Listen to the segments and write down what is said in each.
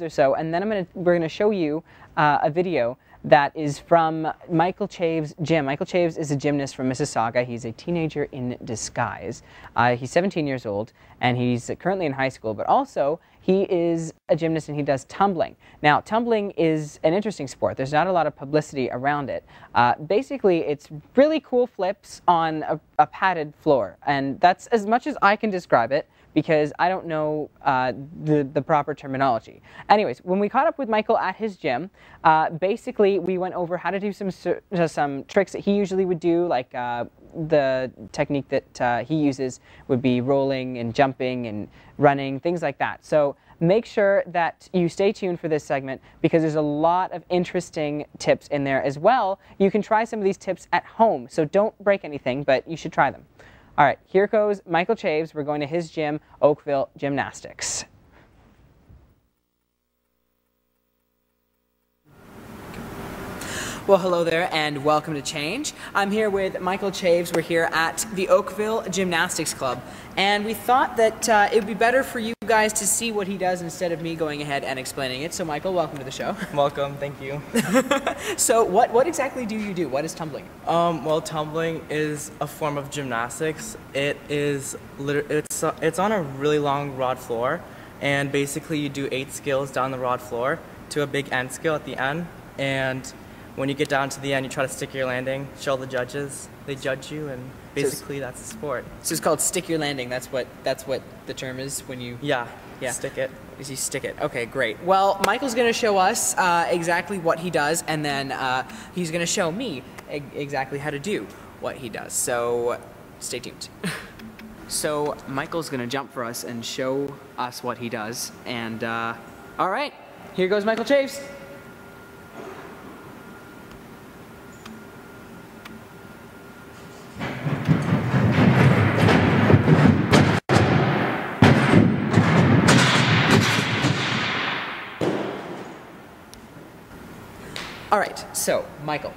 or so, and then we're gonna show you a video that is from Michael Chaves' gym. Michael Chaves is a gymnast from Mississauga. He's a teenager in disguise. He's 17 years old, and he's currently in high school, but also he is a gymnast and he does tumbling. Now, tumbling is an interesting sport. There's not a lot of publicity around it. Basically, it's really cool flips on a padded floor, and that's as much as I can describe it, because I don't know the proper terminology. Anyways, when we caught up with Michael at his gym, basically we went over how to do some tricks that he usually would do, like the technique that he uses would be rolling and jumping and running, things like that. So make sure that you stay tuned for this segment, because there's a lot of interesting tips in there as well. You can try some of these tips at home, so don't break anything, but you should try them. All right, here goes Michael Chaves. We're going to his gym, Oakville Gymnastics. Well, hello there and welcome to Change. I'm here with Michael Chaves. We're here at the Oakville Gymnastics Club, and we thought that it would be better for you guys to see what he does instead of me going ahead and explaining it. So Michael, welcome to the show. Welcome, thank you. So what exactly do you do? What is tumbling? Well, tumbling is a form of gymnastics. It's on a really long rod floor, and basically you do 8 skills down the rod floor to a big end skill at the end, and when you get down to the end, you try to stick your landing, show the judges, they judge you, and basically that's the sport. So it's called stick your landing. That's what the term is when you... Yeah, stick it. Is you stick it. Okay, great. Well, Michael's going to show us exactly what he does, and then he's going to show me exactly how to do what he does. So stay tuned. So Michael's going to jump for us and show us what he does. And all right, here goes Michael Chaves. All right, so Michael,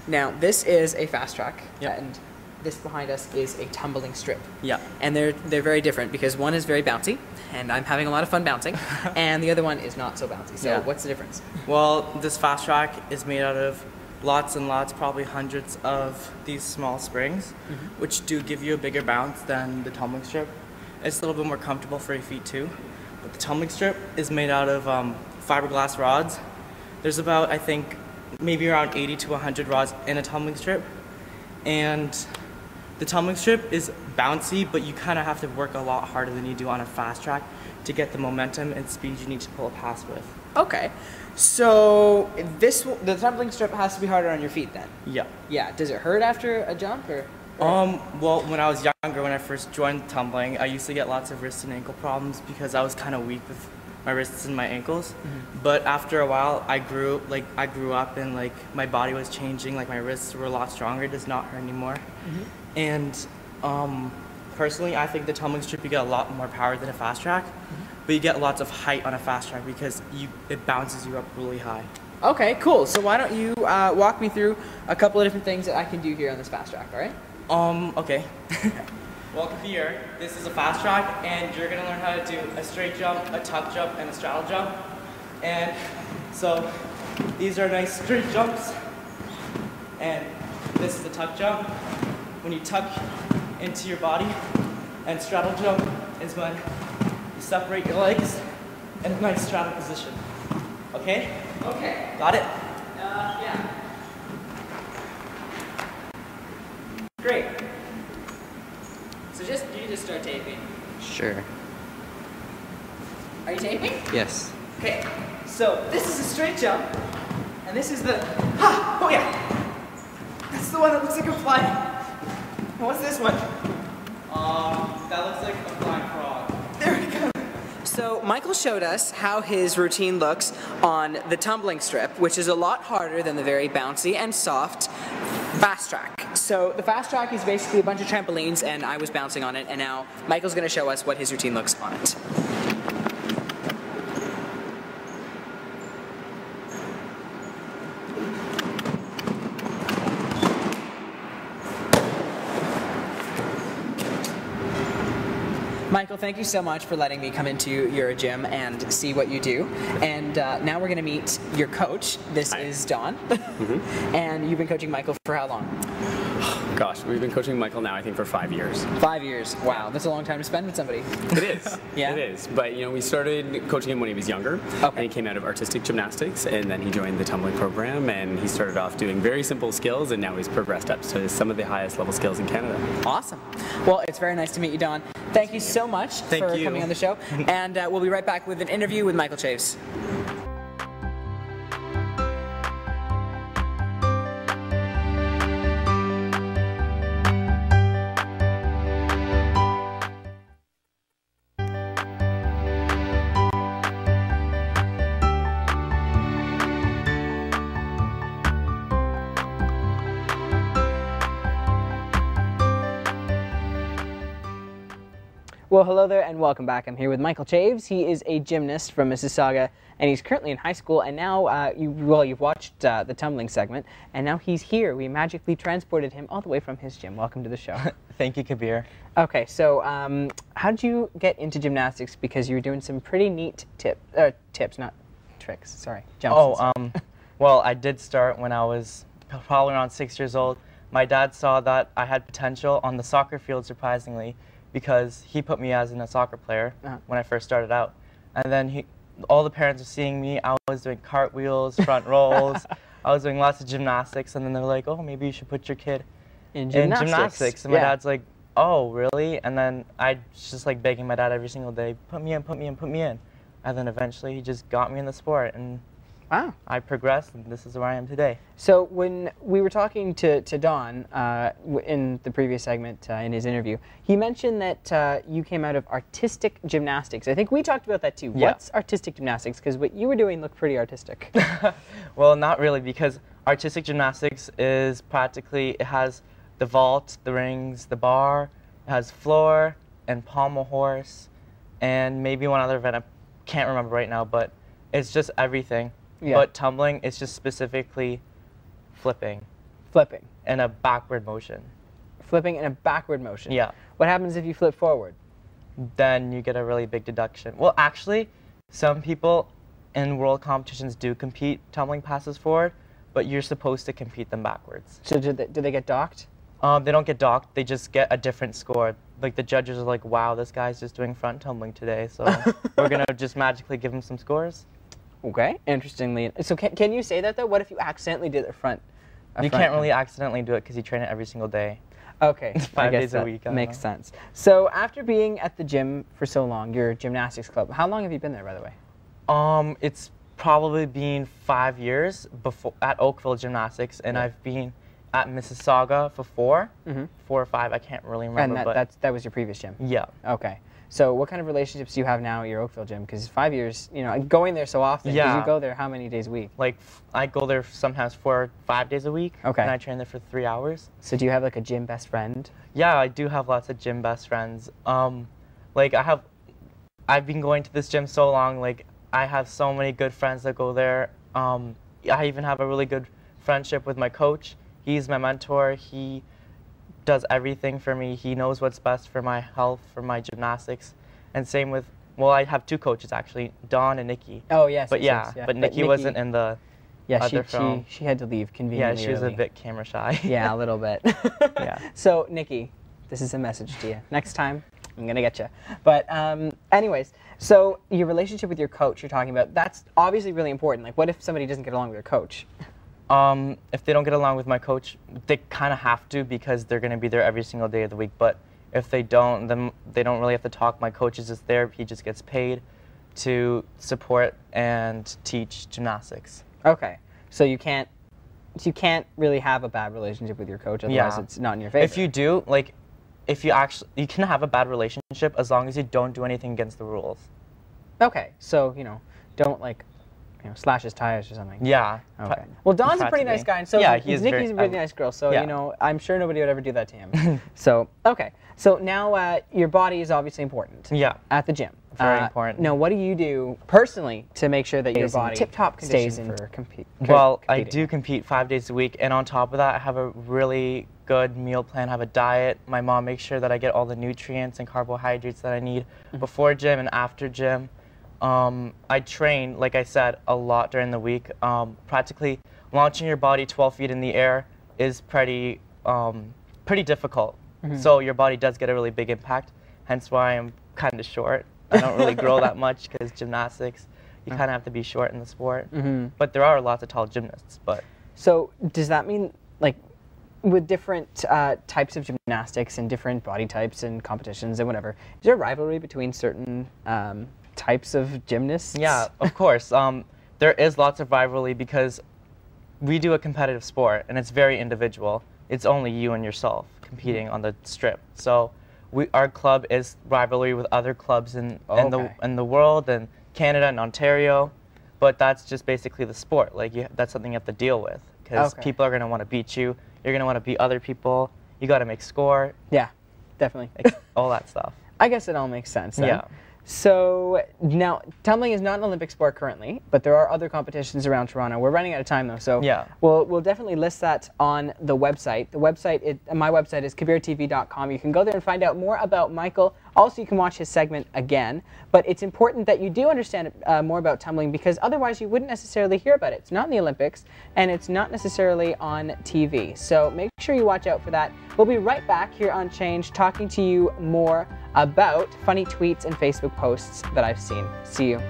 now this is a fast track, and this behind us is a tumbling strip. Yeah. And they're very different, because one is very bouncy, and I'm having a lot of fun bouncing, and the other one is not so bouncy. So what's the difference? Well, this fast track is made out of lots and lots, probably hundreds of these small springs, which do give you a bigger bounce than the tumbling strip. It's a little bit more comfortable for your feet too. But the tumbling strip is made out of fiberglass rods. There's about, I think, maybe around 80 to 100 rods in a tumbling strip, and the tumbling strip is bouncy, but you kind of have to work a lot harder than you do on a fast track to get the momentum and speed you need to pull a pass with. Okay, so the tumbling strip has to be harder on your feet then? Yeah. Yeah. Does it hurt after a jump, or? Well, when I was younger, when I first joined tumbling, I used to get lots of wrist and ankle problems because I was kind of weak with my wrists and my ankles. But after a while, I grew up, and like my body was changing. Like my wrists were a lot stronger. It does not hurt anymore. And personally, I think the tumbling strip, you get a lot more power than a fast track, but you get lots of height on a fast track because it bounces you up really high. Okay, cool. So why don't you walk me through a couple of different things that I can do here on this fast track? All right. Okay. Well, Kabir, this is a fast track, and you're going to learn how to do a straight jump, a tuck jump, and a straddle jump. And so these are nice straight jumps, and this is the tuck jump. When you tuck into your body, and straddle jump is when you separate your legs in a nice straddle position. Okay? Okay. Got it? Yeah. Great. So you just start taping. Sure. Are you taping? Yes. Okay. So this is a straight jump, and this is the ha! Oh yeah. That's the one that looks like a fly. And what's this one? That looks like a flying frog. There we go. So Michael showed us how his routine looks on the tumbling strip, which is a lot harder than the very bouncy and soft fast track. So the fast track is basically a bunch of trampolines, and I was bouncing on it, and now Michael's going to show us what his routine looks on it. Michael, thank you so much for letting me come into your gym and see what you do. And now we're going to meet your coach. This is Don. And you've been coaching Michael for how long? Gosh, we've been coaching Michael now, I think, for 5 years. 5 years. Wow, that's a long time to spend with somebody. It is. Yeah? It is. But, you know, we started coaching him when he was younger. Okay. And he came out of artistic gymnastics, and then he joined the tumbling program, and he started off doing very simple skills, and now he's progressed up to some of the highest level skills in Canada. Awesome. Well, it's very nice to meet you, Don. Thank you so much for coming on the show. And we'll be right back with an interview with Michael Chaves. Well, hello there and welcome back. I'm here with Michael Chaves. He is a gymnast from Mississauga, and he's currently in high school. And now, you've watched the tumbling segment, and now he's here. We magically transported him all the way from his gym. Welcome to the show. Thank you, Kabir. Okay, so how did you get into gymnastics? Because you were doing some pretty neat tips, not tricks. Sorry, jumps. Oh, well, I did start when I was probably around 6 years old. My dad saw that I had potential on the soccer field, surprisingly, because he put me as a soccer player when I first started out. And then all the parents were seeing me. I was doing cartwheels, front rolls. I was doing lots of gymnastics. And then they were like, oh, maybe you should put your kid in gymnastics. And my dad's like, oh, really? And then I was just like begging my dad every single day, put me in, put me in, put me in. And then eventually he just got me in the sport. And wow. I progressed, and this is where I am today. So when we were talking to Don in the previous segment in his interview, he mentioned that you came out of artistic gymnastics. I think we talked about that too. Yeah. What's artistic gymnastics? Because what you were doing looked pretty artistic. Well, not really, because artistic gymnastics is practically, it has the vault, the rings, the bar, it has floor and pommel horse, and maybe one other event I can't remember right now, but it's just everything. Yeah. But tumbling is just specifically flipping. Flipping. In a backward motion. Flipping in a backward motion. Yeah. What happens if you flip forward? Then you get a really big deduction. Well, actually, some people in world competitions do compete tumbling passes forward, but you're supposed to compete them backwards. So do they get docked? They don't get docked. They just get a different score. Like the judges are like, wow, this guy's just doing front tumbling today, so we're going to just magically give him some scores. Okay, interestingly. So can you say that, though? What if you accidentally did a front? You can't really accidentally do it because you train it every single day. Okay. 5 days a week. Makes sense. So after being at the gym for so long, your gymnastics club, how long have you been there, by the way? It's probably been 5 years before at Oakville Gymnastics, and I've been at Mississauga for 4 or 5, I can't really remember. And that was your previous gym? Yeah. Okay. So what kind of relationships do you have now at your Oakville gym? Because 5 years, you know, going there so often, because you go there how many days a week? Like, I go there sometimes 4 or 5 days a week, and I train there for 3 hours. So do you have like a gym best friend? Yeah, I do have lots of gym best friends. Like I've been going to this gym so long, like I have so many good friends that go there. I even have a really good friendship with my coach. He's my mentor. He does everything for me. He knows what's best for my health, for my gymnastics. And same with, well, I have 2 coaches actually, Dawn and Nikki. Oh, yes. But but Nikki wasn't in the other film. She had to leave conveniently. Yeah, she was a bit camera shy. Yeah, a little bit. Yeah. So, Nikki, this is a message to you. Next time, I'm going to get you. But anyways, so your relationship with your coach you're talking about, that's obviously really important. Like, what if somebody doesn't get along with their coach? If they don't get along with my coach, they kind of have to because they're going to be there every single day of the week. But if they don't, then they don't really have to talk. My coach is just there. He just gets paid to support and teach gymnastics. Okay. So you can't really have a bad relationship with your coach, otherwise it's not in your favor. If you do, like, you can have a bad relationship as long as you don't do anything against the rules. Okay. So, you know, don't like, you know, slash his tires or something. Yeah. Okay. Well, Don's a pretty nice guy, and so Nikki's a really nice girl. So you know, I'm sure nobody would ever do that to him. So okay. So now your body is obviously important. Yeah. At the gym. Very important. Now, what do you do personally to make sure that your body tip-top stays in for Well, I do compete 5 days a week, and on top of that, I have a really good meal plan, have a diet. My mom makes sure that I get all the nutrients and carbohydrates that I need before gym and after gym. I train, like I said, a lot during the week. Practically launching your body 12 feet in the air is pretty difficult. So your body does get a really big impact, hence why I'm kind of short. I don't really grow that much because gymnastics, you kind of have to be short in the sport. But there are lots of tall gymnasts. So does that mean, like, with different types of gymnastics and different body types and competitions and whatever, is there a rivalry between certain types of gymnasts? Yeah, of course. There is lots of rivalry because we do a competitive sport and it's very individual. It's only you and yourself competing on the strip. So our club is rivalry with other clubs in the world and Canada and Ontario, but that's just basically the sport. Like that's something you have to deal with because people are going to want to beat you. You're going to want to beat other people. You got to make score. Yeah, definitely. All that stuff. I guess it all makes sense then. Yeah. So now, tumbling is not an Olympic sport currently, but there are other competitions around Toronto. We're running out of time though, so yeah. we'll definitely list that on the website. My website is kabirtv.com. You can go there and find out more about Michael. Also, you can watch his segment again. But it's important that you do understand more about tumbling because otherwise you wouldn't necessarily hear about it. It's not in the Olympics, and it's not necessarily on TV. So make sure you watch out for that. We'll be right back here on Change talking to you more about funny tweets and Facebook posts that I've seen. See you.